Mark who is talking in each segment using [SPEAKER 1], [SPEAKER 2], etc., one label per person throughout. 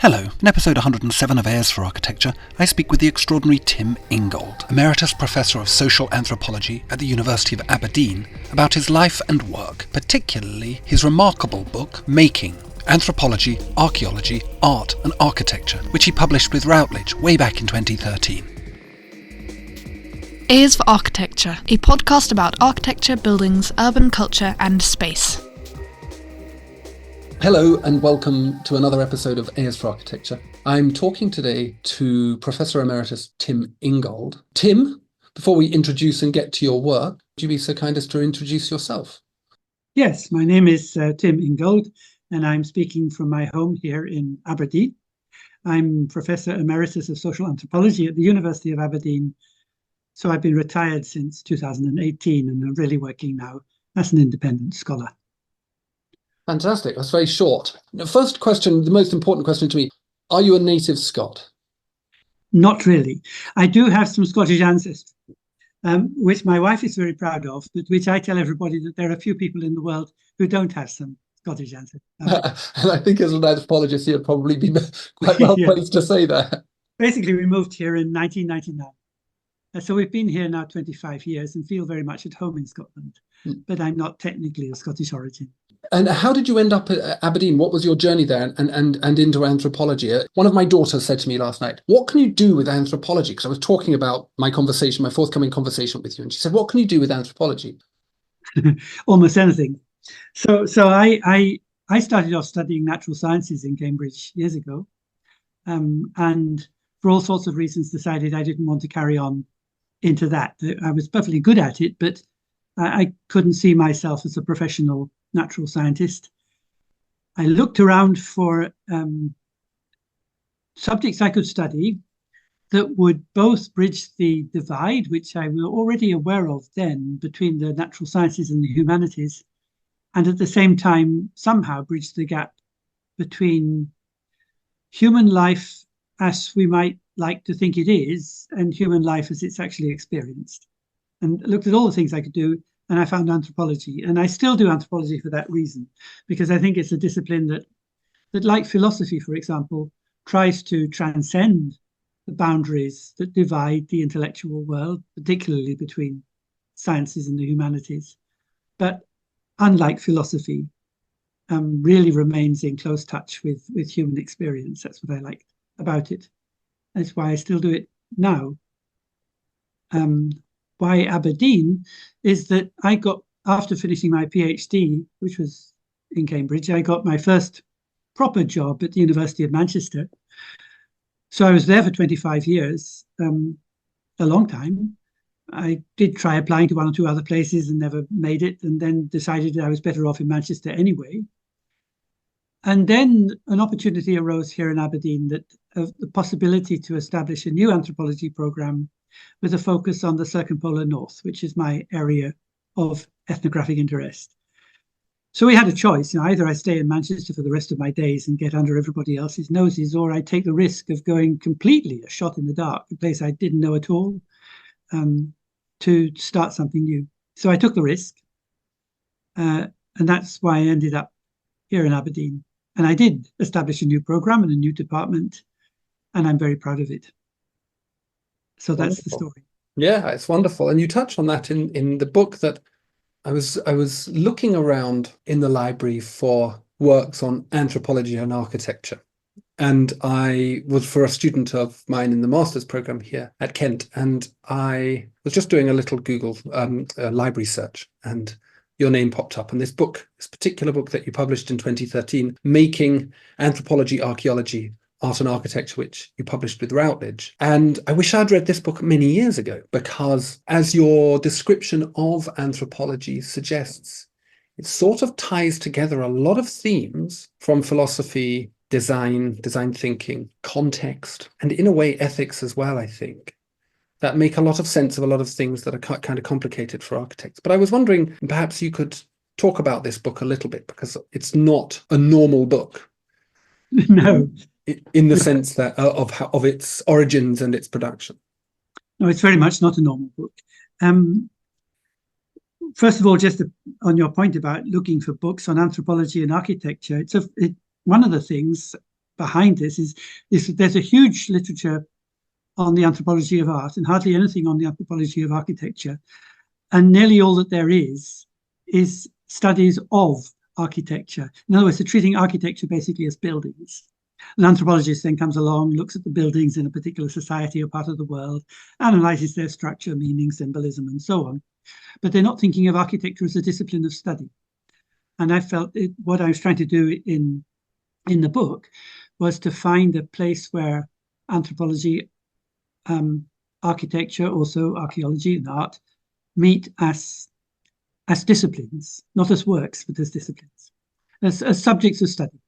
[SPEAKER 1] Hello, in episode 107 of Heirs for Architecture, I speak with the extraordinary Tim Ingold, Emeritus Professor of Social Anthropology at the University of Aberdeen, about his life and work, particularly his remarkable book, Making: Anthropology, Archaeology, Art and Architecture, which he published with Routledge way back in 2013.
[SPEAKER 2] Heirs for Architecture, a podcast about architecture, buildings, urban culture and space.
[SPEAKER 1] Hello and welcome to another episode of Heirs for Architecture. I'm talking today to Professor Emeritus Tim Ingold. Tim, before we introduce and get to your work, would you be so kind as to introduce yourself?
[SPEAKER 3] Yes, my name is Tim Ingold, and I'm speaking from my home here in Aberdeen. I'm Professor Emeritus of Social Anthropology at the University of Aberdeen. So I've been retired since 2018 and I'm really working now as an independent scholar.
[SPEAKER 1] Fantastic. That's very short. First question, the most important question to me, are you a native Scot?
[SPEAKER 3] Not really. I do have some Scottish ancestry, which my wife is very proud of, but which I tell everybody that there are few people in the world who don't have some Scottish ancestry.
[SPEAKER 1] And I think as an anthropologist, you'd probably be quite well placed to say that.
[SPEAKER 3] Basically, we moved here in 1999. So we've been here now 25 years and feel very much at home in Scotland, but I'm not technically of Scottish origin.
[SPEAKER 1] And how did you end up at Aberdeen? What was your journey there and into anthropology? One of my daughters said to me last night, what can you do with anthropology? Because I was talking about my forthcoming conversation with you. And she said, what can you do with anthropology?
[SPEAKER 3] Almost anything. So I started off studying natural sciences in Cambridge years ago. And for all sorts of reasons, decided I didn't want to carry on into that. I was perfectly good at it, but I couldn't see myself as a professional natural scientist. I looked around for subjects I could study that would both bridge the divide, which I was already aware of then, between the natural sciences and the humanities, and at the same time somehow bridge the gap between human life as we might like to think it is and human life as it's actually experienced. And looked at all the things I could do, and I found anthropology. And I still do anthropology for that reason, because I think it's a discipline that like philosophy, for example, tries to transcend the boundaries that divide the intellectual world, particularly between sciences and the humanities. But unlike philosophy, really remains in close touch with human experience. That's what I liked about it. That's why I still do it now. Why Aberdeen is that I got, after finishing my PhD, which was in Cambridge, I got my first proper job at the University of Manchester. So I was there for 25 years, a long time. I did try applying to one or two other places and never made it, and then decided that I was better off in Manchester anyway. And then an opportunity arose here in Aberdeen that of the possibility to establish a new anthropology program with a focus on the circumpolar north, which is my area of ethnographic interest. So we had a choice. Either I stay in Manchester for the rest of my days and get under everybody else's noses, or I take the risk of going completely a shot in the dark, a place I didn't know at all, to start something new. So I took the risk, and that's why I ended up here in Aberdeen. And I did establish a new program and a new department, and I'm very proud of it. So that's the story.
[SPEAKER 1] Yeah, it's wonderful. And you touch on that in the book. That I was looking around in the library for works on anthropology and architecture. And I was for a student of mine in the master's program here at Kent. And I was just doing a little Google library search, and your name popped up. And this particular book that you published in 2013, Making: Anthropology, Archaeology, Art and Architecture, which you published with Routledge. And I wish I'd read this book many years ago, because as your description of anthropology suggests, it sort of ties together a lot of themes from philosophy, design thinking, context, and in a way ethics as well, I think, that make a lot of sense of a lot of things that are kind of complicated for architects. But I was wondering, perhaps you could talk about this book a little bit, because it's not a normal book.
[SPEAKER 3] No.
[SPEAKER 1] In the sense that of its origins and its production.
[SPEAKER 3] No, it's very much not a normal book. First of all, just on your point about looking for books on anthropology and architecture, one of the things behind this is that there's a huge literature on the anthropology of art and hardly anything on the anthropology of architecture. And nearly all that there is studies of architecture. In other words, they're treating architecture basically as buildings. An anthropologist then comes along, looks at the buildings in a particular society or part of the world, analyzes their structure, meaning, symbolism, and so on. But they're not thinking of architecture as a discipline of study. And I felt what I was trying to do in the book was to find a place where anthropology, architecture, also archaeology and art meet as disciplines, not as works, but as disciplines, as subjects of study.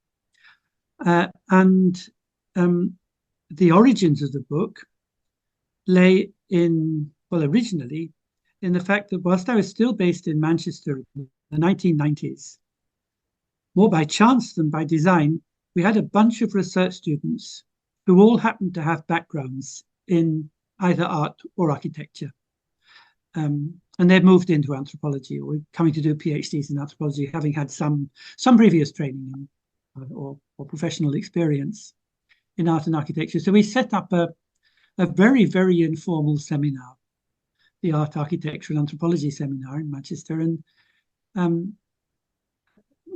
[SPEAKER 3] And the origins of the book lay originally in the fact that whilst I was still based in Manchester in the 1990s, more by chance than by design, we had a bunch of research students who all happened to have backgrounds in either art or architecture. And they'd moved into anthropology or coming to do PhDs in anthropology, having had some previous training or professional experience in art and architecture. So we set up a very, very informal seminar, the Art, Architecture and Anthropology seminar in Manchester, and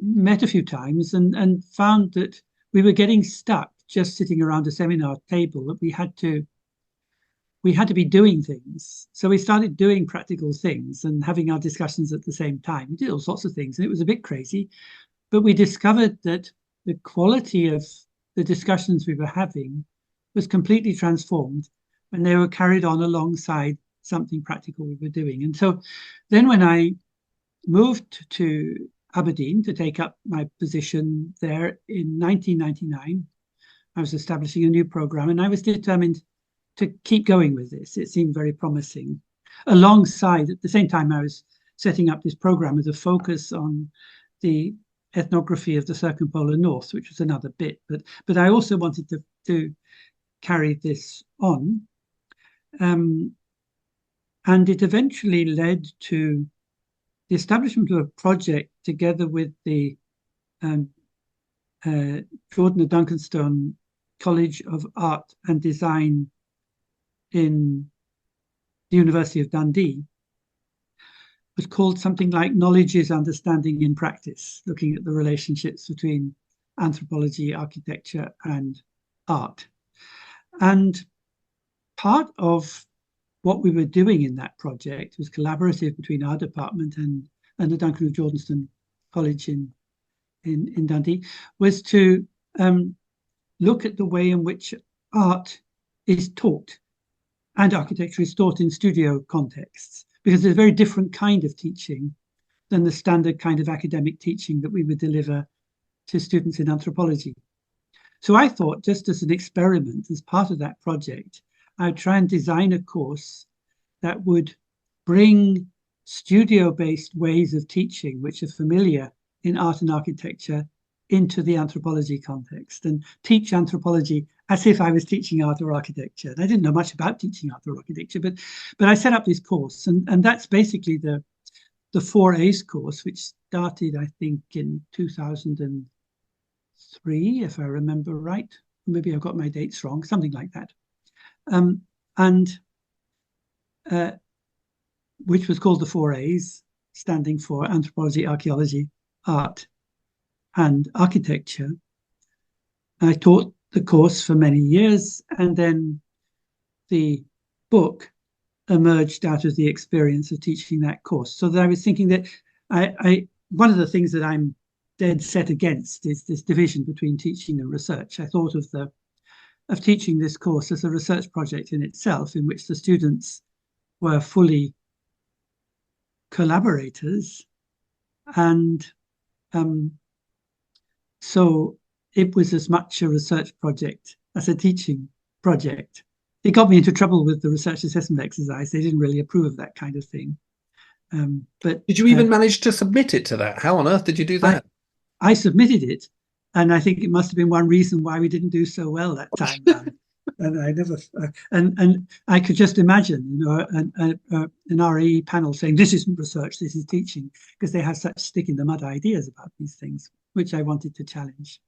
[SPEAKER 3] met a few times and found that we were getting stuck just sitting around a seminar table, that we had to be doing things. So we started doing practical things and having our discussions at the same time. We did all sorts of things, and it was a bit crazy, but we discovered that the quality of the discussions we were having was completely transformed when they were carried on alongside something practical we were doing. And so then when I moved to Aberdeen to take up my position there in 1999, I was establishing a new program, and I was determined to keep going with this. It seemed very promising. Alongside, at the same time, I was setting up this program with a focus on the ethnography of the circumpolar north, which was another bit. But I also wanted to carry this on. And it eventually led to the establishment of a project together with the Jordan and Duncanstone College of Art and Design in the University of Dundee. Was called something like Knowledge is Understanding in Practice, looking at the relationships between anthropology, architecture, and art. And part of what we were doing in that project was collaborative between our department and the Duncan of Jordanstone College in Dundee, was to look at the way in which art is taught and architecture is taught in studio contexts, because there's a very different kind of teaching than the standard kind of academic teaching that we would deliver to students in anthropology. So I thought, just as an experiment, as part of that project, I'd try and design a course that would bring studio-based ways of teaching, which are familiar in art and architecture, into the anthropology context, and teach anthropology as if I was teaching art or architecture. And I didn't know much about teaching art or architecture, but I set up this course, and that's basically the 4A's course, which started, I think, in 2003, if I remember right. Maybe I've got my dates wrong, something like that. Which was called the 4A's, standing for Anthropology, Archaeology, Art, and Architecture. I taught the course for many years, and then the book emerged out of the experience of teaching that course. So that I was thinking that one of the things that I'm dead set against is this division between teaching and research. I thought of teaching this course as a research project in itself, in which the students were fully collaborators, and so it was as much a research project as a teaching project. It got me into trouble with the research assessment exercise. They didn't really approve of that kind of thing. But
[SPEAKER 1] did you even manage to submit it to that? How on earth did you do that?
[SPEAKER 3] I submitted it, and I think it must have been one reason why we didn't do so well that time. And I never, and I could just imagine, an RE panel saying, "This isn't research, this is teaching," because they have such stick in the mud ideas about these things, which I wanted to challenge.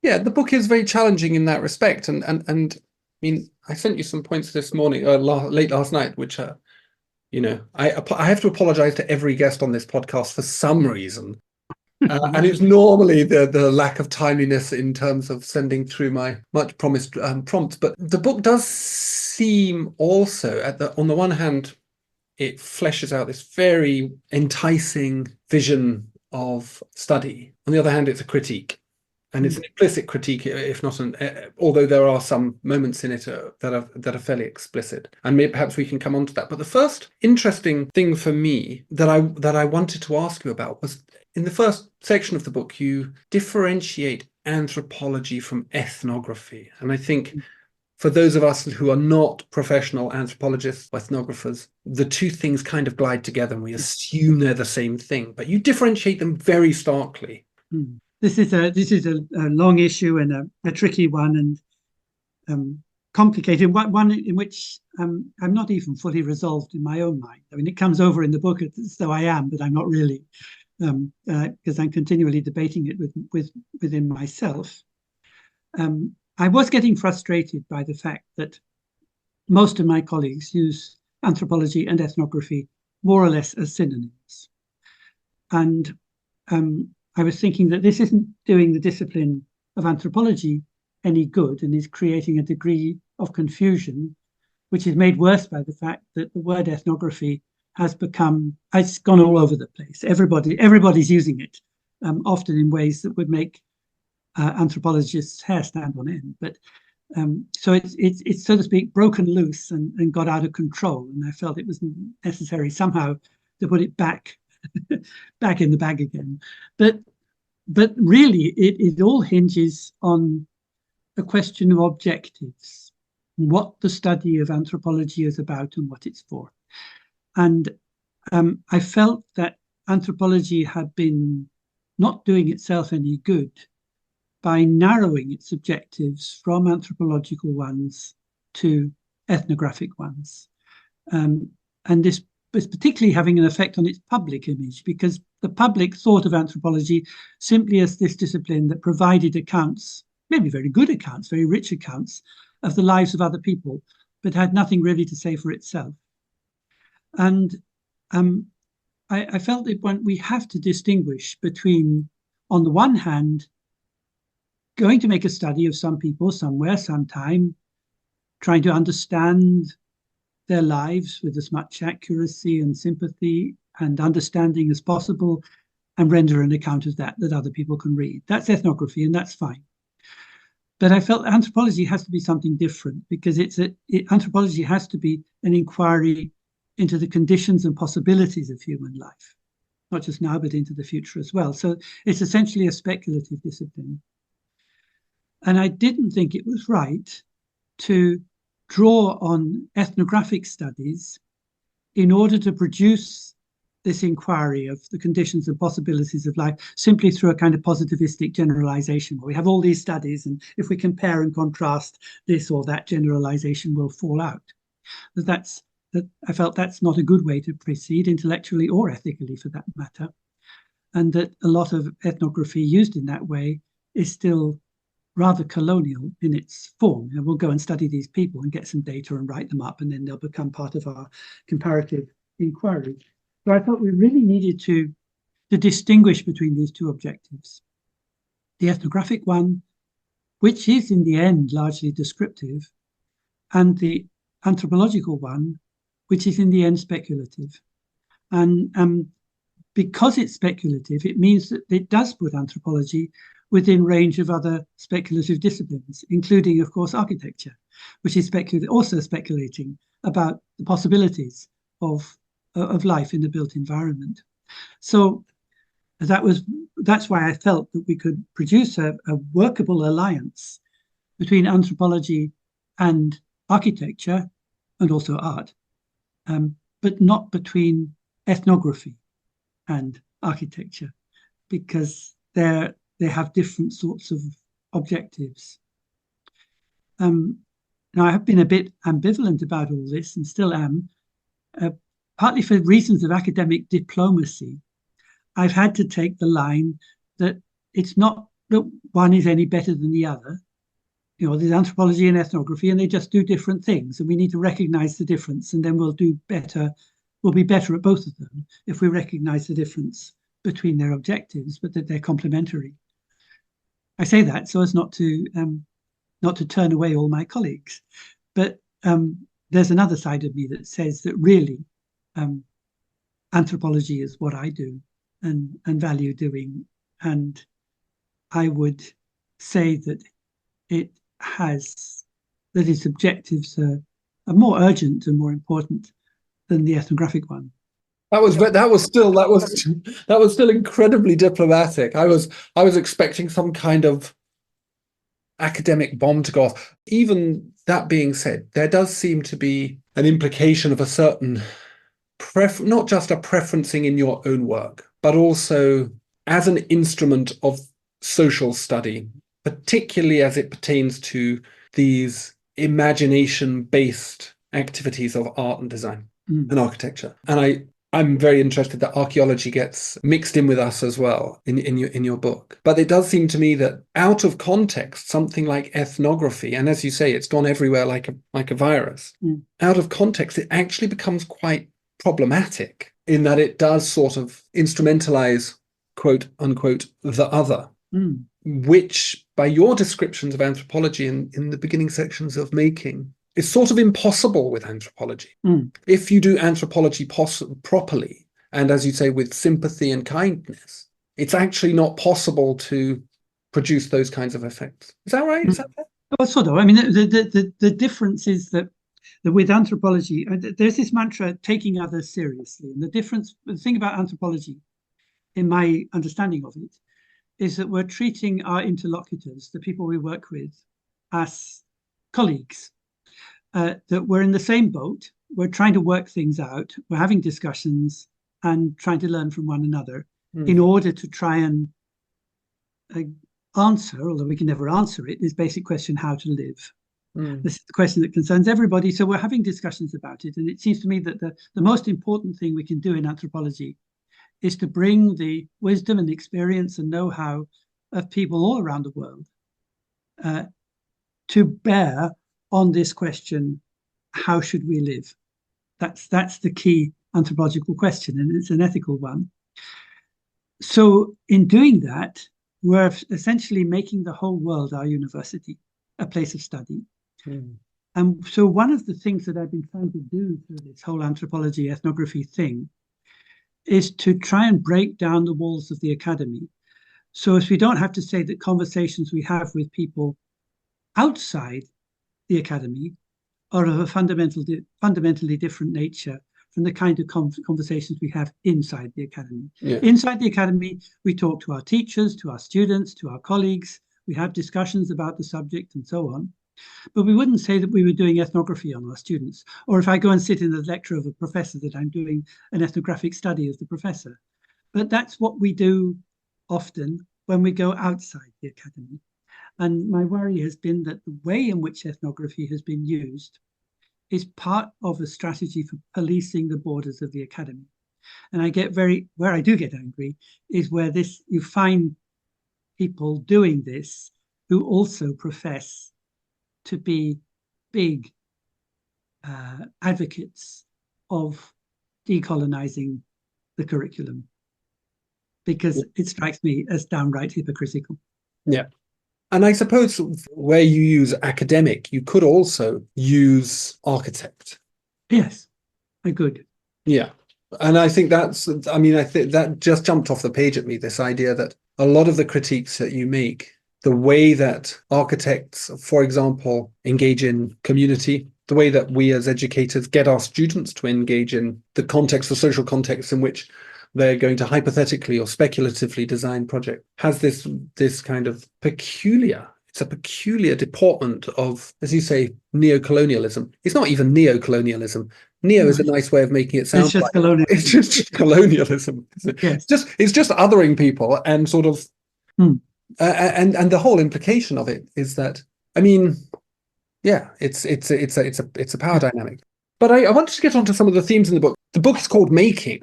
[SPEAKER 1] Yeah, the book is very challenging in that respect, and I mean, I sent you some points this morning, late last night, which I have to apologize to every guest on this podcast for some reason. And it's normally the lack of timeliness in terms of sending through my much promised prompts. But the book does seem also, on the one hand, it fleshes out this very enticing vision of study. On the other hand, it's a critique. And it's an implicit critique, if not although there are some moments in it that are fairly explicit, and maybe perhaps we can come on to that. But the first interesting thing for me that I wanted to ask you about was in the first section of the book, you differentiate anthropology from ethnography, and I think for those of us who are not professional anthropologists or ethnographers, the two things kind of glide together, and we assume they're the same thing. But you differentiate them very starkly.
[SPEAKER 3] This is a long issue and a tricky one, and complicated one in which I'm not even fully resolved in my own mind. I mean, it comes over in the book as though I am, but I'm not really, because I'm continually debating it within myself. I was getting frustrated by the fact that most of my colleagues use anthropology and ethnography more or less as synonyms, and I was thinking that this isn't doing the discipline of anthropology any good and is creating a degree of confusion, which is made worse by the fact that the word ethnography it's gone all over the place. Everybody's using it, often in ways that would make anthropologists' hair stand on end. But so it's so to speak broken loose and got out of control, and I felt it was necessary somehow to put it back in the bag again. But really, it all hinges on a question of objectives, what the study of anthropology is about and what it's for. And I felt that anthropology had been not doing itself any good by narrowing its objectives from anthropological ones to ethnographic ones. And this was particularly having an effect on its public image, because the public thought of anthropology simply as this discipline that provided accounts, maybe very good accounts, very rich accounts of the lives of other people, but had nothing really to say for itself. And I felt that we have to distinguish between, on the one hand, going to make a study of some people somewhere, sometime, trying to understand their lives with as much accuracy and sympathy and understanding as possible, and render an account of that other people can read. That's ethnography, and that's fine. But I felt anthropology has to be something different, because anthropology has to be an inquiry into the conditions and possibilities of human life, not just now, but into the future as well. So it's essentially a speculative discipline. And I didn't think it was right to draw on ethnographic studies in order to produce this inquiry of the conditions and possibilities of life simply through a kind of positivistic generalization, where we have all these studies, and if we compare and contrast this or that, generalization will fall out. I felt that's not a good way to proceed, intellectually or ethically for that matter, and that a lot of ethnography used in that way is still rather colonial in its form. And we'll go and study these people and get some data and write them up, and then they'll become part of our comparative inquiry. So I thought we really needed to distinguish between these two objectives. The ethnographic one, which is in the end largely descriptive, and the anthropological one, which is in the end speculative. And because it's speculative, it means that it does put anthropology within range of other speculative disciplines, including, of course, architecture, which is also speculating about the possibilities of life in the built environment. So that's why I felt that we could produce a workable alliance between anthropology and architecture, and also art, but not between ethnography and architecture, because they have different sorts of objectives. Now, I have been a bit ambivalent about all this, and still am, partly for reasons of academic diplomacy. I've had to take the line that it's not that one is any better than the other. There's anthropology and ethnography, and they just do different things, and we need to recognize the difference, and then we'll do better. We'll be better at both of them if we recognize the difference between their objectives, but that they're complementary. I say that so as not to turn away all my colleagues, but there's another side of me that says that really anthropology is what I do and value doing, and I would say that its objectives are more urgent and more important than the ethnographic one.
[SPEAKER 1] That was still incredibly diplomatic. I was expecting some kind of academic bomb to go off. Even that being said, there does seem to be an implication of a certain not just a preferencing in your own work, but also as an instrument of social study, particularly as it pertains to these imagination-based activities of art and design and architecture. And I'm very interested that archaeology gets mixed in with us as well in your book. But it does seem to me that out of context, something like ethnography, and as you say, it's gone everywhere like a virus. Out of context, it actually becomes quite problematic in that it does sort of instrumentalize, quote unquote, the other, which by your descriptions of anthropology in the beginning sections of Making is sort of impossible with anthropology. If you do anthropology properly, and as you say, with sympathy and kindness, it's actually not possible to produce those kinds of effects. Is that right? Is that fair?
[SPEAKER 3] Well, sort of. I mean, the difference is that with anthropology, there's this mantra, taking others seriously. And the thing about anthropology, in my understanding of it, is that we're treating our interlocutors, the people we work with, as colleagues, that we're in the same boat, we're trying to work things out, we're having discussions and trying to learn from one another in order to try and answer, although we can never answer it, this basic question, how to live. This is the question that concerns everybody. So we're having discussions about it. And it seems to me that the most important thing we can do in anthropology is to bring the wisdom and experience and know-how of people all around the world to bear on this question, how should we live? That's the key anthropological question, and it's an ethical one. So in doing that, we're essentially making the whole world our university, a place of study. And so one of the things that I've been trying to do through this whole anthropology, ethnography thing is to try and break down the walls of the academy. So as we don't have to say that conversations we have with people outside the academy are of a fundamentally different nature from the kind of conversations we have inside the academy. Inside the academy, we talk to our teachers, to our students, to our colleagues. We have discussions about the subject and so on. But we wouldn't say that we were doing ethnography on our students, or if I go and sit in the lecture of a professor, that I'm doing an ethnographic study of the professor. But that's what we do often when we go outside the academy. And my worry has been that the way in which ethnography has been used is part of a strategy for policing the borders of the academy. And where I do get angry is where you find people doing this who also profess to be big advocates of decolonizing the curriculum, because it strikes me as downright hypocritical.
[SPEAKER 1] Yeah. And I suppose where you use academic, you could also use architect.
[SPEAKER 3] Yes, I could.
[SPEAKER 1] Yeah. And I think I think that just jumped off the page at me, this idea that a lot of the critiques that you make, the way that architects, for example, engage in community, the way that we as educators get our students to engage in the social context in which they're going to hypothetically or speculatively design project, has this kind of peculiar deportment of, as you say, neocolonialism. It's not even neocolonialism. Neo is a nice way of making it sound.
[SPEAKER 3] It's just colonialism.
[SPEAKER 1] It's just colonialism.
[SPEAKER 3] Yes.
[SPEAKER 1] It's just othering people and sort of. And the whole implication of it is that, I mean, yeah, it's a power dynamic. But I wanted to get onto some of the themes in the book. The book is called Making,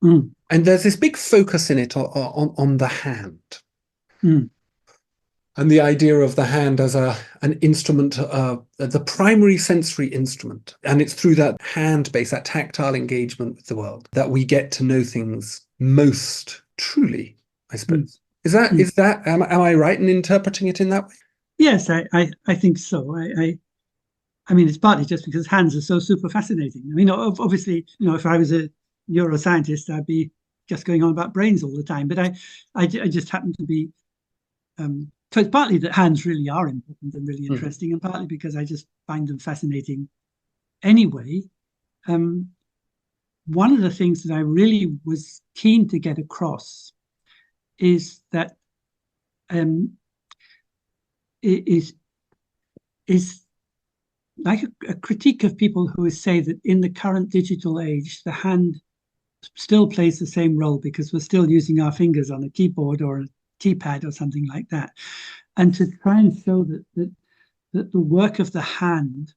[SPEAKER 1] and there's this big focus in it on the hand. And the idea of the hand as an instrument, the primary sensory instrument. And it's through that hand base, that tactile engagement with the world, that we get to know things most truly, I suppose. Am I right in interpreting it in that way?
[SPEAKER 3] Yes, I think so. I mean, it's partly just because hands are so super fascinating. I mean, obviously, if I was a neuroscientist, I'd be just going on about brains all the time. But I just happen to be. So it's partly that hands really are important and really interesting, and partly because I just find them fascinating anyway. One of the things that I really was keen to get across is that it is like a critique of people who say that in the current digital age, the hand still plays the same role because we're still using our fingers on a keyboard or a keypad or something like that. And to try and show that the work of the hand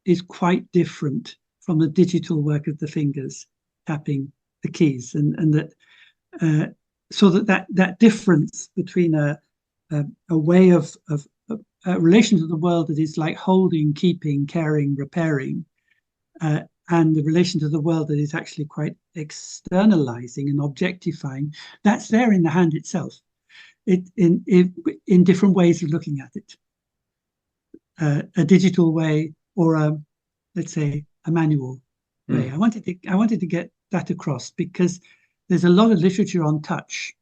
[SPEAKER 3] is quite different from the digital work of the fingers tapping the keys, and that so that difference between a way of a relation to the world that is like holding, keeping, caring, repairing, and the relation to the world that is actually quite externalizing and objectifying, that's there in the hand itself. In different ways of looking at it, a digital way or let's say a manual way. I wanted to get that across because there's a lot of literature on touch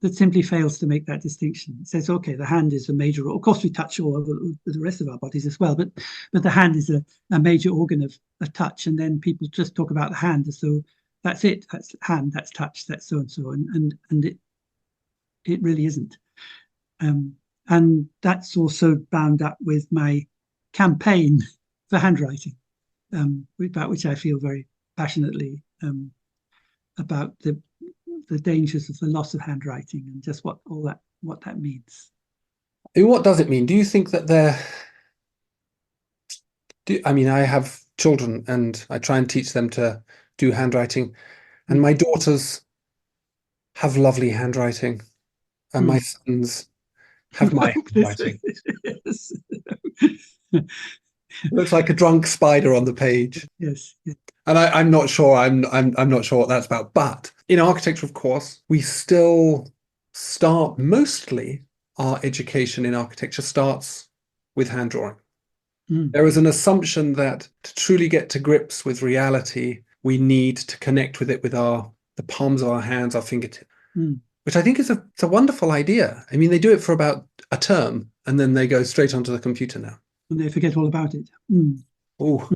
[SPEAKER 3] that simply fails to make that distinction. It says, okay, the hand is a major. Of course, we touch all over the rest of our bodies as well, but the hand is a major organ of touch, and then people just talk about the hand as though that's it. That's hand. That's touch. That's so and so, and it really isn't. And that's also bound up with my campaign for handwriting, about which I feel very passionately, about the dangers of the loss of handwriting and just what that means.
[SPEAKER 1] What does it mean? Do you think that I mean, I have children and I try and teach them to do handwriting, and my daughters have lovely handwriting, and my sons have my handwriting.
[SPEAKER 3] Yes.
[SPEAKER 1] Looks like a drunk spider on the page.
[SPEAKER 3] Yes.
[SPEAKER 1] And I'm not sure. I'm not sure what that's about. But in architecture, of course, we still start mostly our education in architecture starts with hand drawing. There is an assumption that to truly get to grips with reality, we need to connect with it with the palms of our hands, our fingertips, which I think is a wonderful idea. I mean, they do it for about a term and then they go straight onto the computer now.
[SPEAKER 3] And they forget all about it.
[SPEAKER 1] Oh,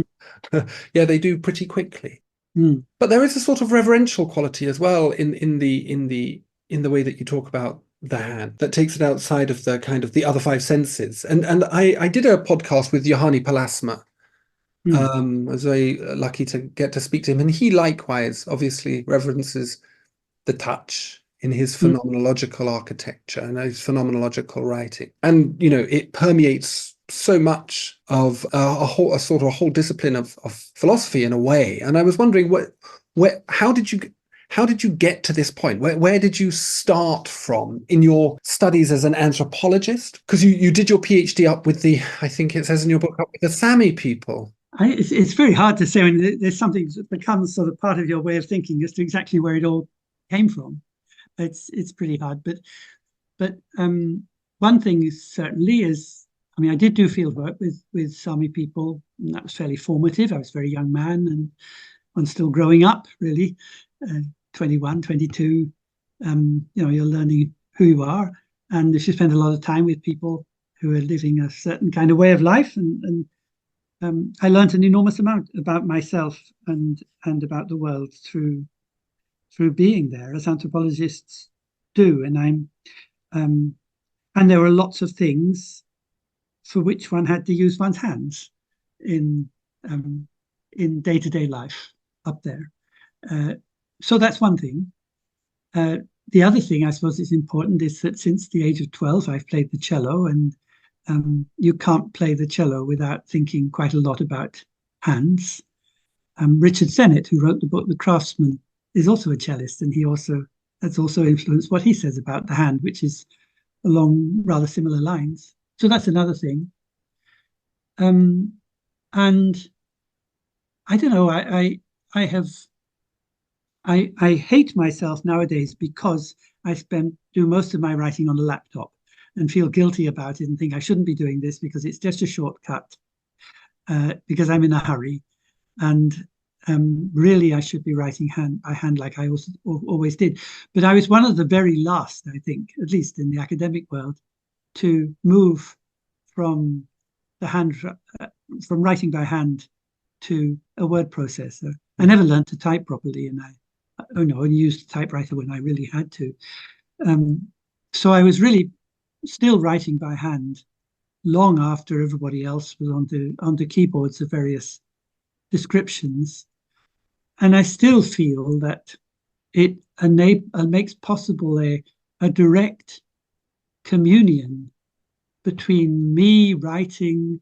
[SPEAKER 1] yeah, they do pretty quickly. But there is a sort of reverential quality as well in the way that you talk about the hand that takes it outside of the kind of the other five senses. And I did a podcast with Johanni Palasma. I was very lucky to get to speak to him, and he likewise obviously reverences the touch in his phenomenological architecture and his phenomenological writing. And it permeates so much of a whole discipline of philosophy in a way. And I was wondering how did you get to this point? Where did you start from in your studies as an anthropologist? Because you did your PhD up with I think it says in your book, up with the Sami people.
[SPEAKER 3] It's very hard to say. I mean, there's something that becomes sort of part of your way of thinking as to exactly where it all came from. It's pretty hard. But one thing certainly is, I mean, I did do field work with Sami people, and that was fairly formative. I was a very young man and still growing up, really. 21, 22, you're learning who you are. And if you spend a lot of time with people who are living a certain kind of way of life, and I learned an enormous amount about myself and about the world through being there, as anthropologists do. And and there were lots of things for which one had to use one's hands in day-to-day life up there. So that's one thing. The other thing I suppose is important is that since the age of 12, I've played the cello, and you can't play the cello without thinking quite a lot about hands. Richard Sennett, who wrote the book The Craftsman, is also a cellist, and that's also influenced what he says about the hand, which is along rather similar lines. So that's another thing. And I don't know, I hate myself nowadays because I do most of my writing on a laptop and feel guilty about it and think I shouldn't be doing this because it's just a shortcut, because I'm in a hurry. And really, I should be writing by hand like I always did. But I was one of the very last, I think, at least in the academic world, to move from from writing by hand to a word processor. I never learned to type properly, and I only used a typewriter when I really had to. So I was really still writing by hand long after everybody else was onto keyboards of various descriptions. And I still feel that it makes possible a direct communion between me writing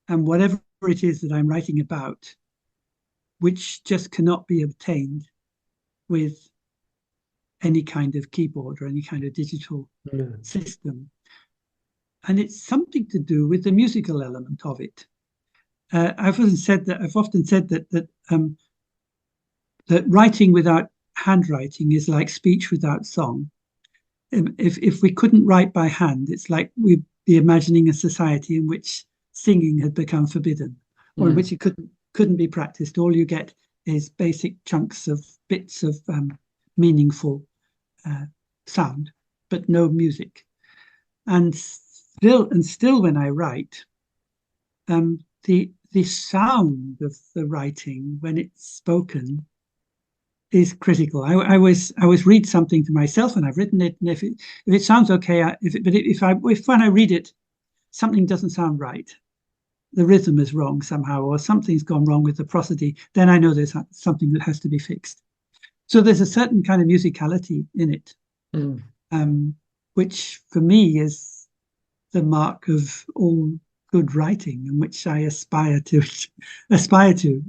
[SPEAKER 3] and whatever it is that I'm writing about, which just cannot be obtained with any kind of keyboard or any kind of digital system. And it's something to do with the musical element of it. I've often said that writing without handwriting is like speech without song. If we couldn't write by hand, it's like we'd be imagining a society in which singing had become forbidden, or in which it couldn't be practiced. All you get is basic chunks of bits of meaningful sound, but no music. And still, when I write, the sound of the writing when it's spoken is critical. I always read something to myself, and I've written it, and if it sounds okay, if when I read it, something doesn't sound right, the rhythm is wrong somehow, or something's gone wrong with the prosody, then I know there's something that has to be fixed. So there's a certain kind of musicality in it, which for me is the mark of all good writing, and which I aspire to,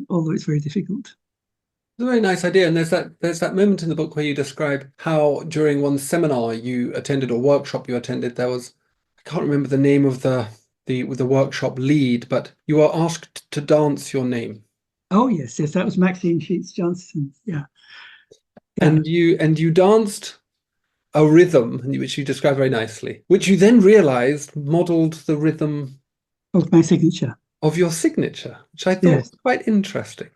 [SPEAKER 3] although it's very difficult.
[SPEAKER 1] It's a very nice idea. And there's that moment in the book where you describe how during one seminar you attended, or workshop you attended, there was, I can't remember the name of the workshop lead, but you were asked to dance your name.
[SPEAKER 3] Oh yes, that was Maxine Sheets Johnson. Yeah.
[SPEAKER 1] And you danced a rhythm, which you described very nicely, which you then realized modeled the rhythm
[SPEAKER 3] of my signature,
[SPEAKER 1] of your signature, which I thought was quite interesting.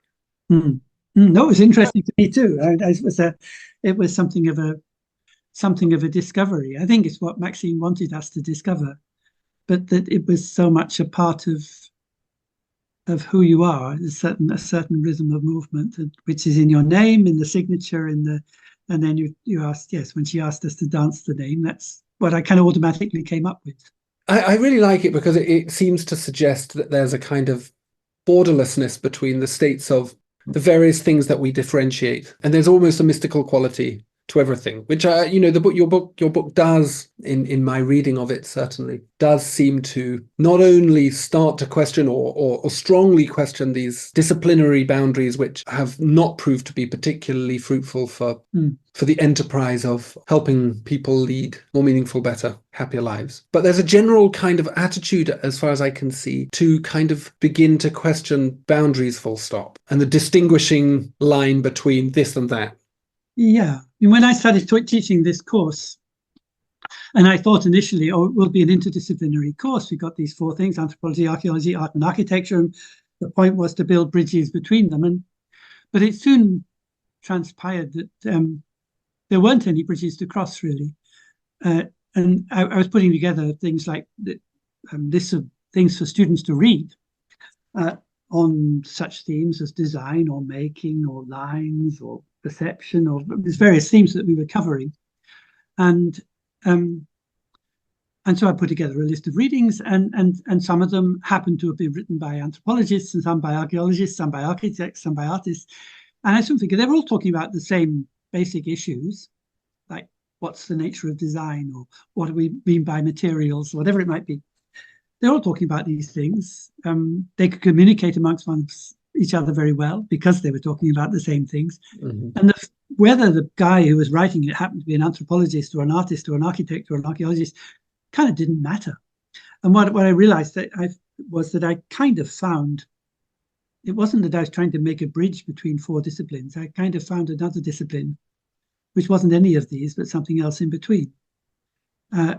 [SPEAKER 3] No, it was interesting to me too. It was something of a discovery. I think it's what Maxine wanted us to discover, but that it was so much a part of who you are, a certain rhythm of movement, which is in your name, in the signature, and then you asked, yes, when she asked us to dance the name, that's what I kind of automatically came up with.
[SPEAKER 1] I really like it because it seems to suggest that there's a kind of borderlessness between the states of the various things that we differentiate, and there's almost a mystical quality to everything, which your book does, in my reading of it, certainly does seem to not only start to question or strongly question these disciplinary boundaries, which have not proved to be particularly fruitful for the enterprise of helping people lead more meaningful, better, happier lives. But there's a general kind of attitude, as far as I can see, to kind of begin to question boundaries, full stop, and the distinguishing line between this and that.
[SPEAKER 3] Yeah. When I started teaching this course, and I thought initially, it will be an interdisciplinary course. We got these 4 things: anthropology, archaeology, art, and architecture. And the point was to build bridges between them. But it soon transpired that there weren't any bridges to cross, really. And I was putting together things like lists of things for students to read on such themes as design or making or lines or perception, or there's various themes that we were covering. And so I put together a list of readings, and some of them happened to have been written by anthropologists, and some by archaeologists, some by architects, some by artists. And I sort of figured they were all talking about the same basic issues, like what's the nature of design, or what do we mean by materials, whatever it might be. They're all talking about these things. They could communicate amongst each other very well because they were talking about the same things. And whether the guy who was writing it happened to be an anthropologist or an artist or an architect or an archaeologist kind of didn't matter. And what I realized was that I kind of found, it wasn't that I was trying to make a bridge between four disciplines. I kind of found another discipline, which wasn't any of these, but something else in between,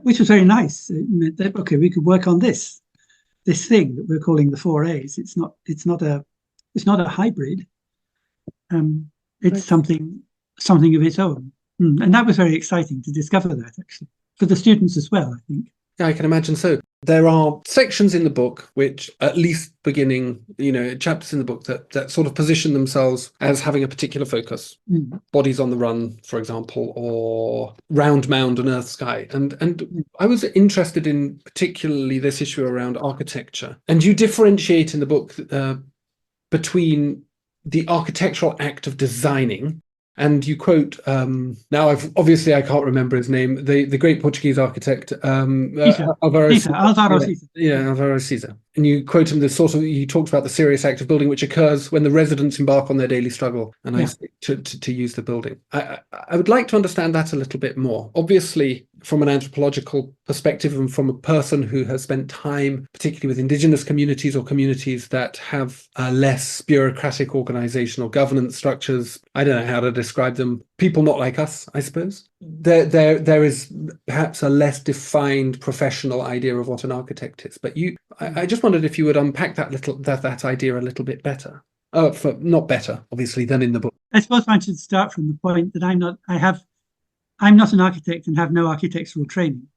[SPEAKER 3] which was very nice. It meant that, okay, we could work on this thing that we're calling the 4A's. It's not a hybrid. It's something of its own. And that was very exciting to discover that, actually, for the students as well, I think.
[SPEAKER 1] Yeah, I can imagine so. There are sections in the book which, at least beginning, chapters in the book that sort of position themselves as having a particular focus. Bodies on the Run, for example, or Round Mound and Earth Sky. And I was interested in particularly this issue around architecture. And you differentiate in the book between the architectural act of designing. And you quote, now I can't remember his name, the great Portuguese architect,
[SPEAKER 3] Alvaro Siza.
[SPEAKER 1] Yeah, Alvaro Siza. And you quote him, he talks about the serious act of building which occurs when the residents embark on their daily struggle. And I stick to use the building. I would like to understand that a little bit more. Obviously, from an anthropological perspective and from a person who has spent time, particularly with indigenous communities or communities that have less bureaucratic organizational governance structures, I don't know how to describe them, people not like us, I suppose. There is perhaps a less defined professional idea of what an architect is. But I just wondered if you would unpack that idea a little bit better. Not better, obviously, than in the book.
[SPEAKER 3] I suppose I should start from the point that I'm not an architect and have no architectural training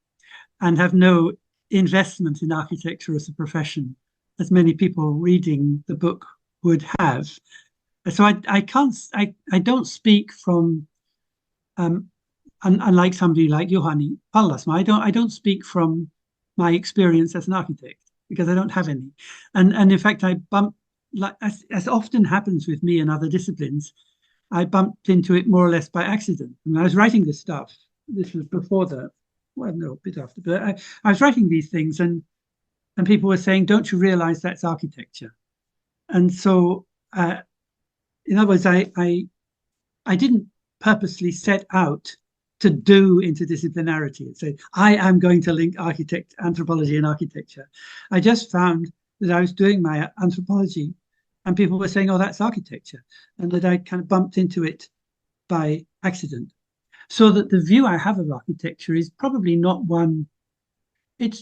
[SPEAKER 3] and have no investment in architecture as a profession, as many people reading the book would have. So I don't speak from, unlike somebody like Juhani Pallasmaa, I don't speak from my experience as an architect because I don't have any. And in fact, I bumped, like as often happens with me in other disciplines, I bumped into it more or less by accident. And I was writing this stuff. This was before a bit after. But I was writing these things, and people were saying, "Don't you realize that's architecture?" And so, in other words, I didn't purposely set out to do interdisciplinarity and say, I am going to link anthropology and architecture. I just found that I was doing my anthropology and people were saying, oh, that's architecture. And that I kind of bumped into it by accident. So that the view I have of architecture is probably not one, it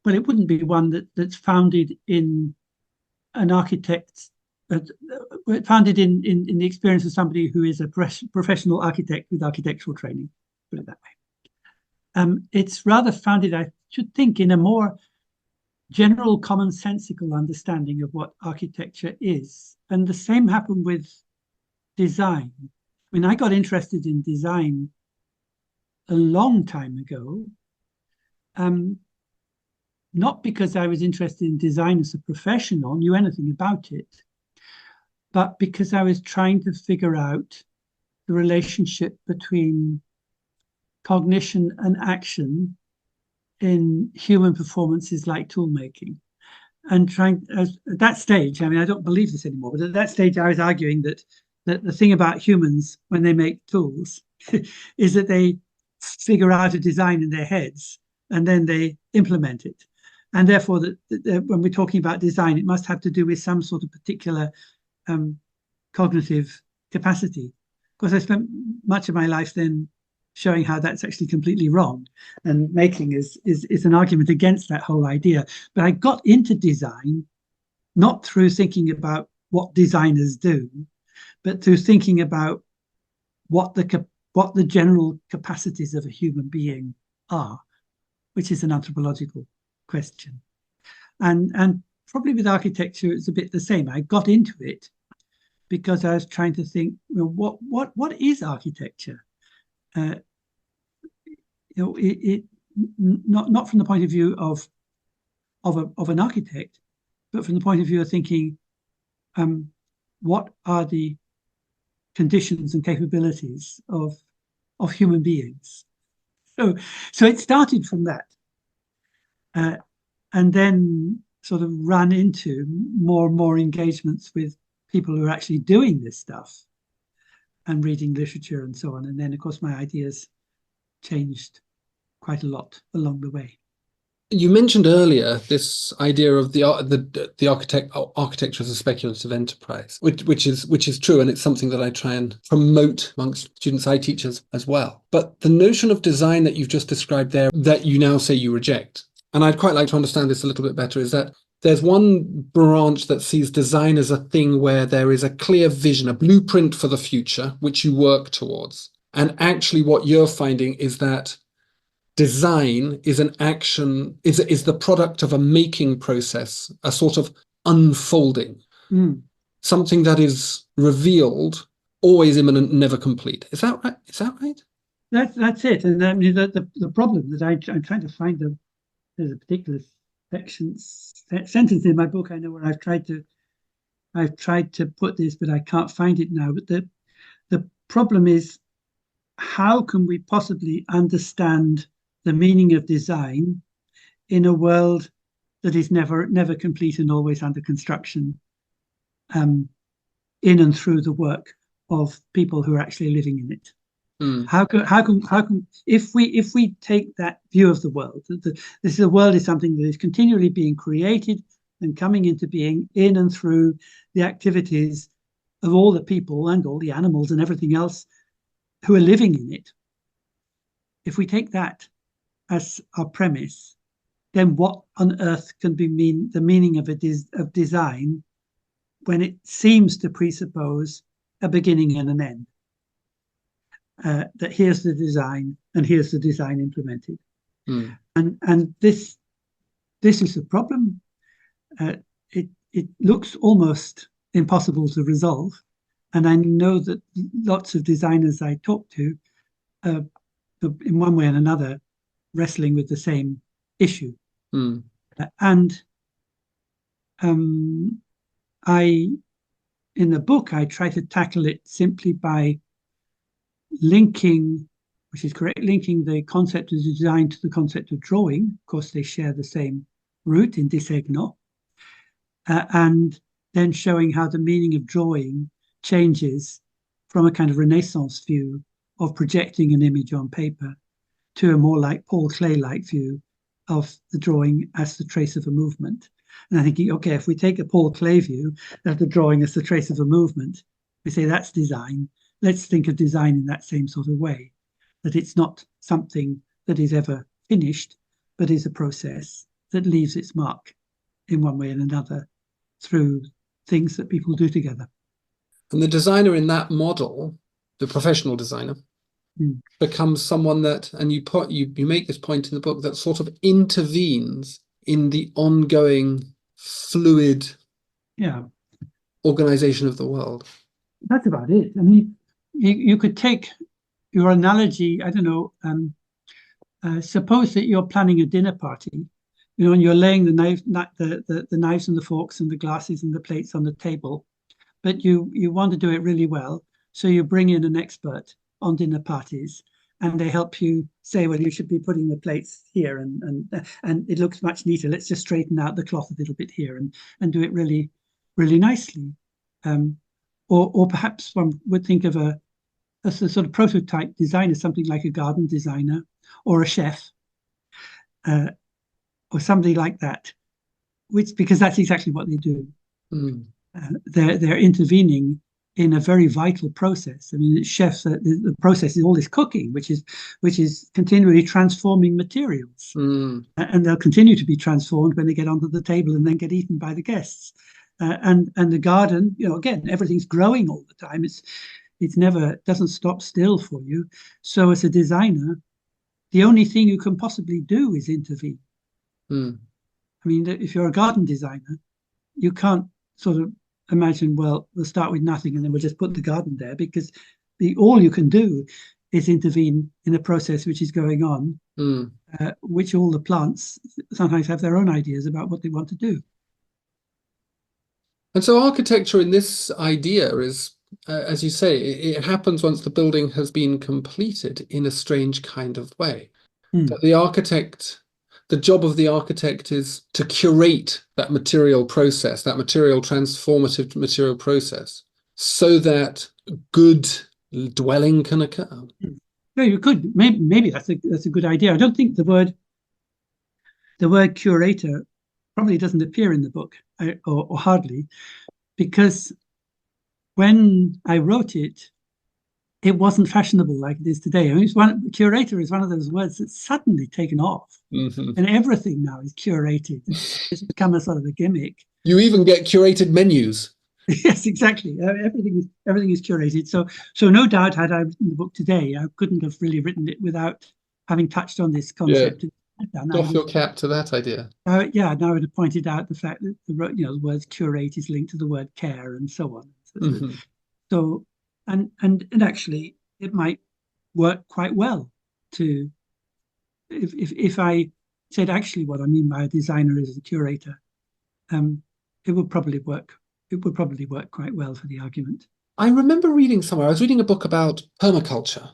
[SPEAKER 3] wouldn't be one that's founded in an architect, founded in the experience of somebody who is a professional architect with architectural training, put it that way. It's rather founded, I should think, in a more general commonsensical understanding of what architecture is. And the same happened with design. I mean, I got interested in design a long time ago, not because I was interested in design as a profession or knew anything about it, but because I was trying to figure out the relationship between cognition and action in human performances like tool making. And at that stage, I mean, I don't believe this anymore, but at that stage, I was arguing that the thing about humans when they make tools is that they figure out a design in their heads and then they implement it. And therefore, when we're talking about design, it must have to do with some sort of particular cognitive capacity. Of course, I spent much of my life then showing how that's actually completely wrong. And making is an argument against that whole idea. But I got into design not through thinking about what designers do, but through thinking about what the general capacities of a human being are, which is an anthropological question. And probably with architecture, it's a bit the same. I got into it because I was trying to think, well, what is architecture? Not from the point of view of an architect, but from the point of view of thinking, what are the conditions and capabilities of human beings? So it started from that, and then sort of ran into more and more engagements with people who are actually doing this stuff and reading literature and so on. And then, of course, my ideas changed quite a lot along the way.
[SPEAKER 1] You mentioned earlier this idea of the architecture as a speculative enterprise, which is true, and it's something that I try and promote amongst students I teach as well. But the notion of design that you've just described there, that you now say you reject, and I'd quite like to understand this a little bit better, is that there's one branch that sees design as a thing where there is a clear vision, a blueprint for the future, which you work towards. And actually what you're finding is that design is an action, is the product of a making process, a sort of unfolding, something that is revealed, always imminent, never complete. Is that right? Is that right?
[SPEAKER 3] That's it. And I mean, the problem that I'm trying to find there's a particular sentence in my book, I know, where I've tried to put this, but I can't find it now. But the problem is, how can we possibly understand the meaning of design in a world that is never complete and always under construction, in and through the work of people who are actually living in it? How can if we take that view of the world, the world is something that is continually being created and coming into being in and through the activities of all the people and all the animals and everything else who are living in it. If we take that as our premise, then what on earth can be the meaning of design when it seems to presuppose a beginning and an end? That here's the design and here's the design implemented. And this is the problem. It looks almost impossible to resolve. And I know that lots of designers I talk to, in one way or another, wrestling with the same issue. And in the book, I try to tackle it simply by linking, which is correct, linking the concept of design to the concept of drawing. Of course, they share the same root in disegno, and then showing how the meaning of drawing changes from a kind of Renaissance view of projecting an image on paper to a more like Paul Klee-like view of the drawing as the trace of a movement. And I think, okay, if we take a Paul Klee view of the drawing as the trace of a movement, we say that's design. Let's think of design in that same sort of way, that it's not something that is ever finished, but is a process that leaves its mark in one way and another through things that people do together.
[SPEAKER 1] And the designer in that model, the professional designer, becomes someone that, and you make this point in the book, that sort of intervenes in the ongoing fluid organization of the world.
[SPEAKER 3] That's about it. I mean, you could take your analogy, I don't know, suppose that you're planning a dinner party, and you're laying the knives and the forks and the glasses and the plates on the table, but you want to do it really well. So you bring in an expert on dinner parties, and they help you say, well, you should be putting the plates here, and it looks much neater. Let's just straighten out the cloth a little bit here and do it really, really nicely. Or perhaps one would think of a sort of prototype designer, something like a garden designer or a chef, or somebody like that, because that's exactly what they do. They're intervening in a very vital process. I mean, chefs, the process is all this cooking, which is continually transforming materials, and they'll continue to be transformed when they get onto the table and then get eaten by the guests. And the garden, again, everything's growing all the time. It's never, doesn't stop still for you. So as a designer, the only thing you can possibly do is intervene. I mean, if you're a garden designer, you can't sort of imagine, well, we'll start with nothing and then we'll just put the garden there, because all you can do is intervene in a process which is going on, which all the plants sometimes have their own ideas about what they want to do.
[SPEAKER 1] And so architecture in this idea is, as you say, it happens once the building has been completed in a strange kind of way. That the job of the architect is to curate that material process, that transformative material process, so that good dwelling can occur.
[SPEAKER 3] No, you could. Maybe that's a good idea. I don't think the word curator probably doesn't appear in the book, or hardly, because when I wrote it, it wasn't fashionable like it is today. I mean, curator is one of those words that's suddenly taken off,
[SPEAKER 1] Mhm.
[SPEAKER 3] and everything now is curated. It's become a sort of a gimmick.
[SPEAKER 1] You even get curated menus.
[SPEAKER 3] Yes, exactly. Everything is curated. So no doubt, had I written the book today, I couldn't have really written it without having touched on this
[SPEAKER 1] Yeah,
[SPEAKER 3] concept. And I
[SPEAKER 1] doff
[SPEAKER 3] would,
[SPEAKER 1] your cap to that idea.
[SPEAKER 3] yeah, and I would have pointed out the fact that the word curate is linked to the word care and so on.
[SPEAKER 1] Hmm.
[SPEAKER 3] So, and actually, it might work quite well to if I said actually what I mean by a designer is a curator, um, it would probably work. It would probably work quite well for the argument.
[SPEAKER 1] I remember reading somewhere, I was reading a book about permaculture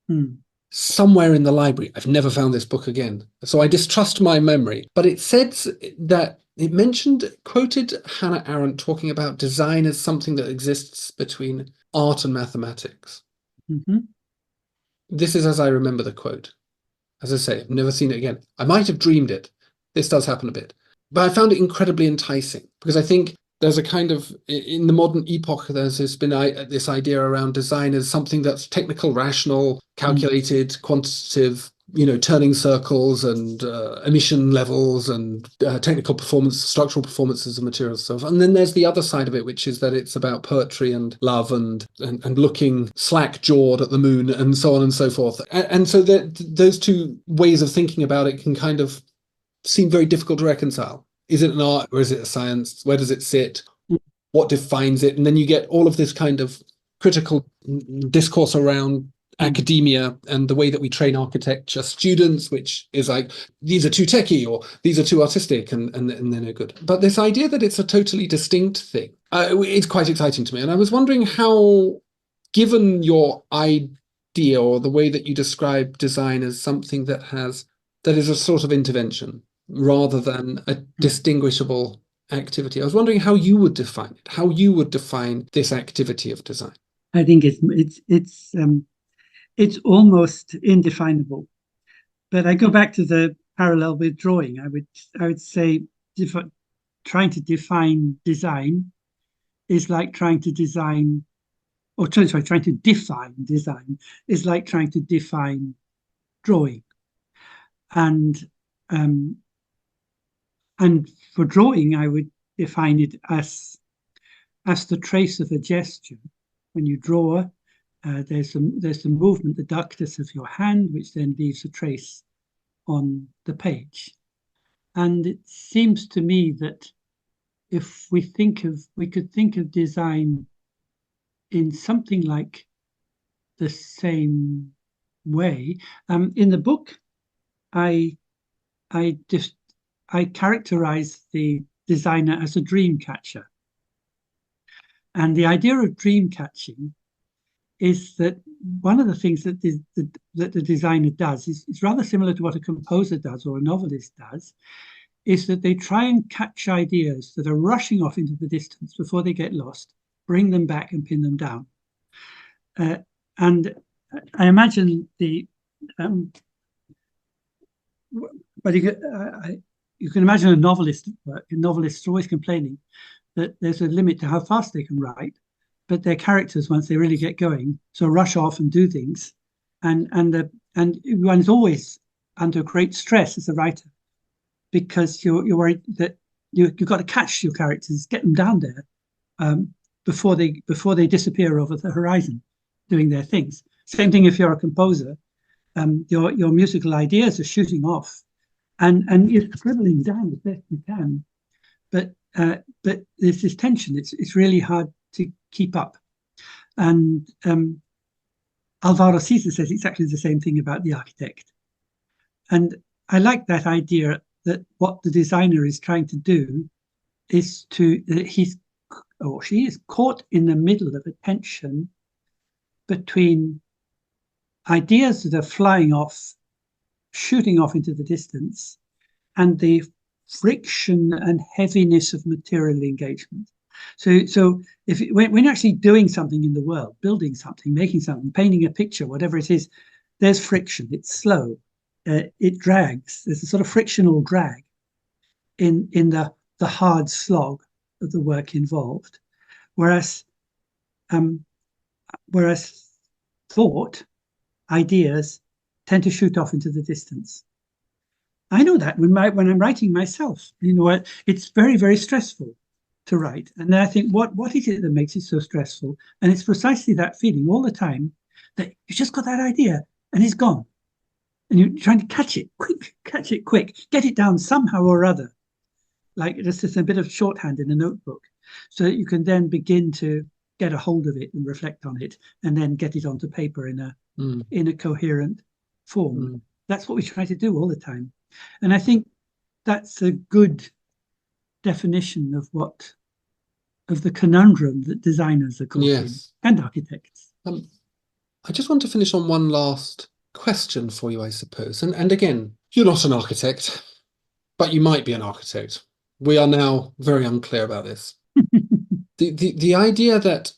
[SPEAKER 3] Hmm.
[SPEAKER 1] somewhere in the library. I've never found this book again, so I distrust my memory. But it said that it quoted Hannah Arendt talking about design as something that exists between art and mathematics.
[SPEAKER 3] Mm-hmm.
[SPEAKER 1] This is as I remember the quote. As I say, I've never seen it again. I might have dreamed it. This does happen a bit. But I found it incredibly enticing because I think there's a kind of, in the modern epoch, there's been this idea around design as something that's technical, rational, calculated, quantitative, turning circles and emission levels and technical performance, structural performances of materials and stuff. And then there's the other side of it, which is that it's about poetry and love and looking slack-jawed at the moon and so on and so forth. And so those two ways of thinking about it can kind of seem very difficult to reconcile. Is it an art or is it a science? Where does it sit? What defines it? And then you get all of this kind of critical discourse around academia and the way that we train architecture students, which is like, these are too techie or these are too artistic and they're no good. But this idea that it's a totally distinct thing, it's quite exciting to me. And I was wondering how, given your idea or the way that you describe design as something that is a sort of intervention rather than a distinguishable activity, I was wondering how you would define it, how you would define this activity of design.
[SPEAKER 3] I think it's almost indefinable. But I go back to the parallel with drawing. I would say trying to define design is like trying to design, or trying to define design is like trying to define drawing. And um, and for drawing, I would define it as the trace of a gesture. When you draw, there's the movement, the ductus of your hand, which then leaves a trace on the page. And it seems to me that if we could think of design in something like the same way. In the book, I characterize the designer as a dream catcher. And the idea of dream catching is that one of the things that the designer does is rather similar to what a composer does or a novelist does, is that they try and catch ideas that are rushing off into the distance before they get lost, bring them back and pin them down. And I imagine but you can imagine a novelist at work. A novelist is always complaining that there's a limit to how fast they can write, but their characters, once they really get going, so rush off and do things, and one's always under great stress as a writer because you're worried that you've got to catch your characters, get them down there before they disappear over the horizon, doing their things. Same thing if you're a composer, your musical ideas are shooting off, and you're scribbling down as best you can, but there's this tension. It's really hard to keep up. And Alvaro Siza says exactly the same thing about the architect. And I like that idea that what the designer is trying to do is he's or she is caught in the middle of a tension between ideas that are flying off, shooting off into the distance, and the friction and heaviness of material engagement. So when you're actually doing something in the world, building something, making something, painting a picture, whatever it is, there's friction. It's slow. It drags. There's a sort of frictional drag in the hard slog of the work involved, whereas thought, ideas tend to shoot off into the distance. I know that when I'm writing myself, it's very, very stressful to write. And then I think, what is it that makes it so stressful? And it's precisely that feeling all the time that you just got that idea and it's gone. And you're trying to catch it quick, get it down somehow or other, like just a bit of shorthand in a notebook, so that you can then begin to get a hold of it and reflect on it, and then get it onto paper in a coherent form. That's what we try to do all the time. And I think that's a good definition of the conundrum that designers are caught in, and architects.
[SPEAKER 1] I just want to finish on one last question for you, I suppose. And again, you're not an architect, but you might be an architect. We are now very unclear about this. The idea that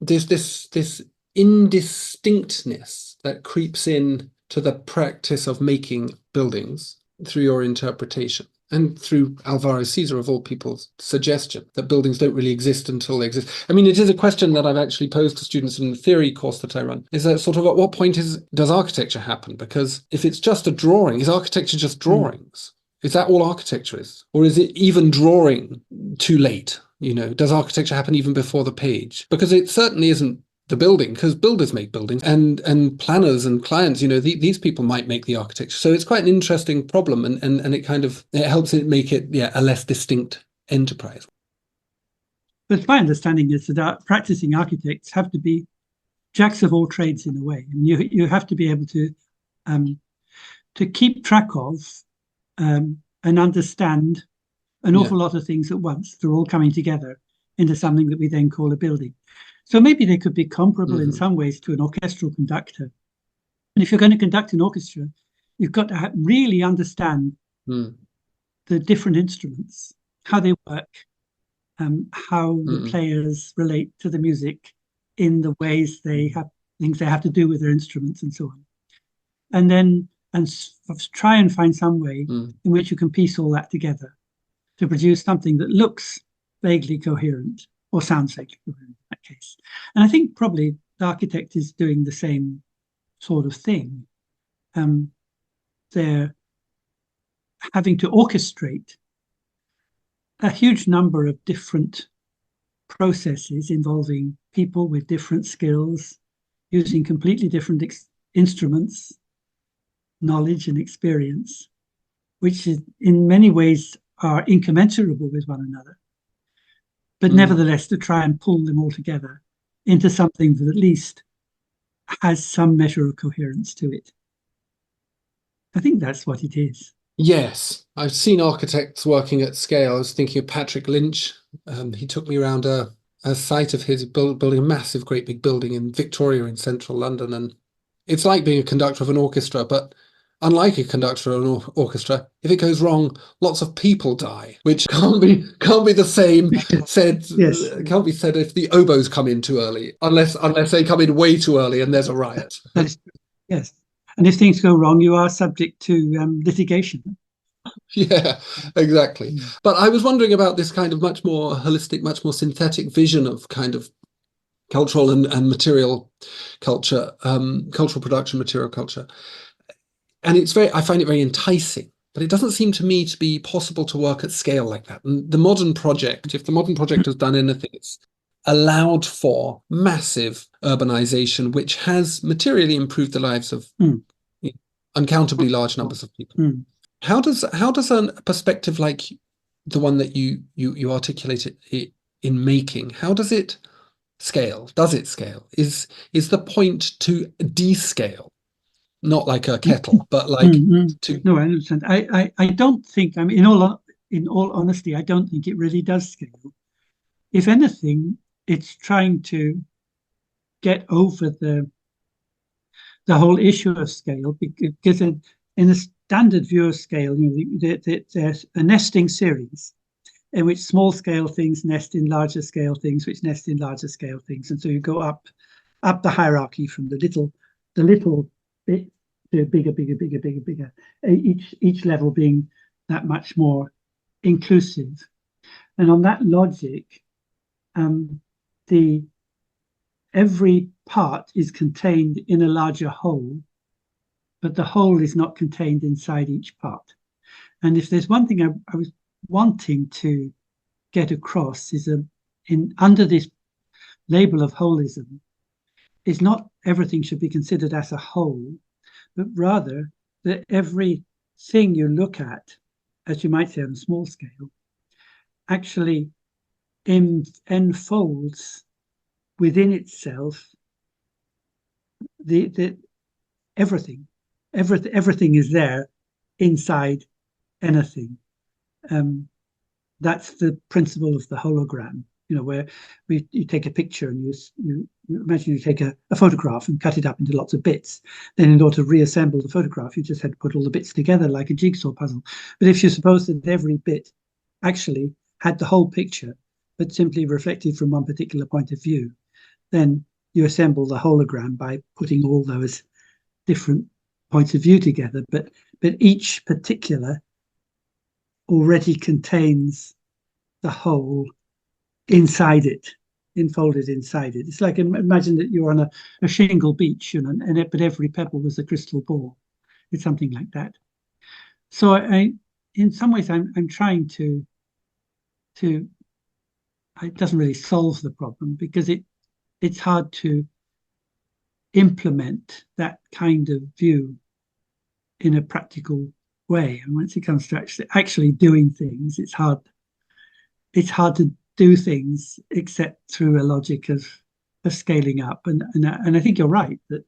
[SPEAKER 1] there's this indistinctness that creeps in to the practice of making buildings through your interpretation, and through Alvaro Caesar, of all people's suggestion that buildings don't really exist until they exist. I mean, it is a question that I've actually posed to students in the theory course that I run, is that sort of at what point does architecture happen? Because if it's just a drawing, is architecture just drawings? Is that all architecture is? Or is it even drawing too late? Does architecture happen even before the page? Because it certainly isn't the building, because builders make buildings, and planners and clients, these people might make the architecture. So it's quite an interesting problem, and it helps it make it a less distinct enterprise.
[SPEAKER 3] But my understanding is that practicing architects have to be jacks of all trades in a way, and you have to be able to keep track of and understand an awful lot of things at once. They're all coming together into something that we then call a building. So maybe they could be comparable in some ways to an orchestral conductor. And if you're going to conduct an orchestra, you've got to really understand the different instruments, how they work, how the players relate to the music in the ways they have things they have to do with their instruments and so on. And then try and find some way in which you can piece all that together to produce something that looks vaguely coherent, or sounds vaguely coherent in that case. And I think probably the architect is doing the same sort of thing. They're having to orchestrate a huge number of different processes involving people with different skills, using completely different instruments, knowledge and experience, which is in many ways are incommensurable with one another, but nevertheless to try and pull them all together into something that at least has some measure of coherence to it. I think that's what it is.
[SPEAKER 1] Yes, I've seen architects working at scale. I was thinking of Patrick Lynch. He took me around a site of his building a massive, great big building in Victoria in central London. And it's like being a conductor of an orchestra, but unlike a conductor of an orchestra, if it goes wrong, lots of people die, which can't be the same said.
[SPEAKER 3] Yes.
[SPEAKER 1] Can't be said if the oboes come in too early, unless they come in way too early and there's a riot.
[SPEAKER 3] Yes. And if things go wrong, you are subject to litigation.
[SPEAKER 1] Yeah, exactly. But I was wondering about this kind of much more holistic, much more synthetic vision of kind of cultural and material culture, cultural production, material culture. And I find it very enticing, but it doesn't seem to me to be possible to work at scale like that. And if the modern project has done anything, it's allowed for massive urbanization, which has materially improved the lives of uncountably large numbers of people. How does a perspective like the one that you articulated in making, how does it scale? Does it scale? Is the point to descale? Not like a kettle, but like to.
[SPEAKER 3] No, I understand. I don't think. I mean, in all honesty, I don't think it really does scale. If anything, it's trying to get over the whole issue of scale, because in a standard view of scale, there's a nesting series in which small scale things nest in larger scale things, which nest in larger scale things, and so you go up the hierarchy from the little bit to bigger, bigger, bigger, bigger, bigger. Each level being that much more inclusive. And on that logic, every part is contained in a larger whole, but the whole is not contained inside each part. And if there's one thing I was wanting to get across is under this label of holism, is not everything should be considered as a whole, but rather that everything you look at, as you might say on a small scale, actually enfolds within itself the everything. Everything is there inside anything. That's the principle of the hologram, where you take a picture and you imagine you take a photograph and cut it up into lots of bits. Then in order to reassemble the photograph, you just had to put all the bits together like a jigsaw puzzle. But if you suppose that every bit actually had the whole picture, but simply reflected from one particular point of view, then you assemble the hologram by putting all those different points of view together. But each particular already contains the whole inside it, enfolded inside it. It's like, imagine that you're on a shingle beach, but every pebble was a crystal ball. It's something like that. So in some ways, I'm trying to. It doesn't really solve the problem because it's hard to implement that kind of view in a practical way. And once it comes to actually doing things, it's hard to do things except through a logic of scaling up. And I think you're right that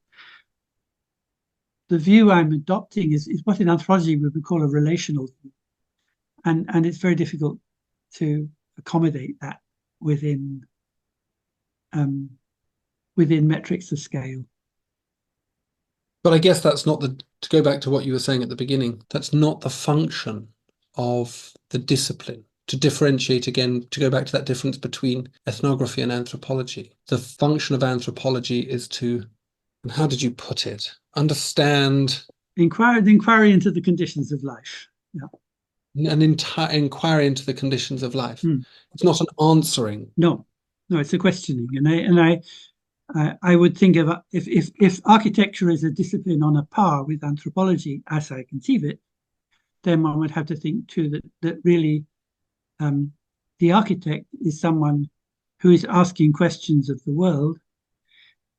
[SPEAKER 3] the view I'm adopting is what in anthropology we would call a relational view. And it's very difficult to accommodate that within metrics of scale.
[SPEAKER 1] But I guess that's not to go back to what you were saying at the beginning, that's not the function of the discipline. To differentiate again, to go back to that difference between ethnography and anthropology. The function of anthropology is to, and how did you put it? Understand.
[SPEAKER 3] Inquiry into the conditions of life. Yeah.
[SPEAKER 1] An entire inquiry into the conditions of life. It's not an answering.
[SPEAKER 3] No, it's a questioning. And I would think of if architecture is a discipline on a par with anthropology, as I conceive it, then one would have to think too that really the architect is someone who is asking questions of the world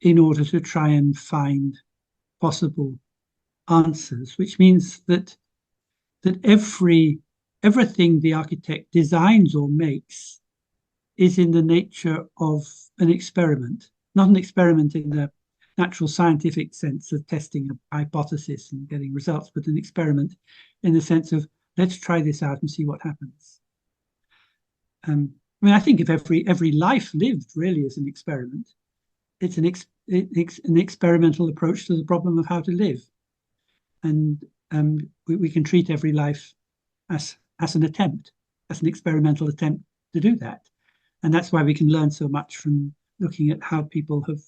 [SPEAKER 3] in order to try and find possible answers, which means that everything the architect designs or makes is in the nature of an experiment, not an experiment in the natural scientific sense of testing a hypothesis and getting results, but an experiment in the sense of let's try this out and see what happens. I think if every life lived really is an experiment, it's an experimental approach to the problem of how to live, and we can treat every life as an attempt, as an experimental attempt to do that, and that's why we can learn so much from looking at how people have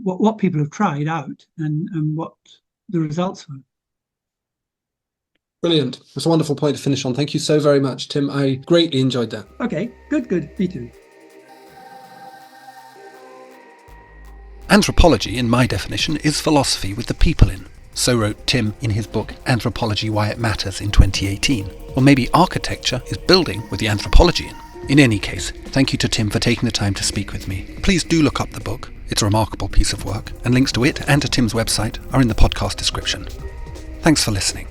[SPEAKER 3] what people have tried out and what the results were.
[SPEAKER 1] Brilliant. That's a wonderful point to finish on. Thank you so very much, Tim. I greatly enjoyed that.
[SPEAKER 3] Okay, good. Me too.
[SPEAKER 4] Anthropology, in my definition, is philosophy with the people in. So wrote Tim in his book Anthropology, Why It Matters in 2018. Or maybe architecture is building with the anthropology in. In any case, thank you to Tim for taking the time to speak with me. Please do look up the book. It's a remarkable piece of work, and links to it and to Tim's website are in the podcast description. Thanks for listening.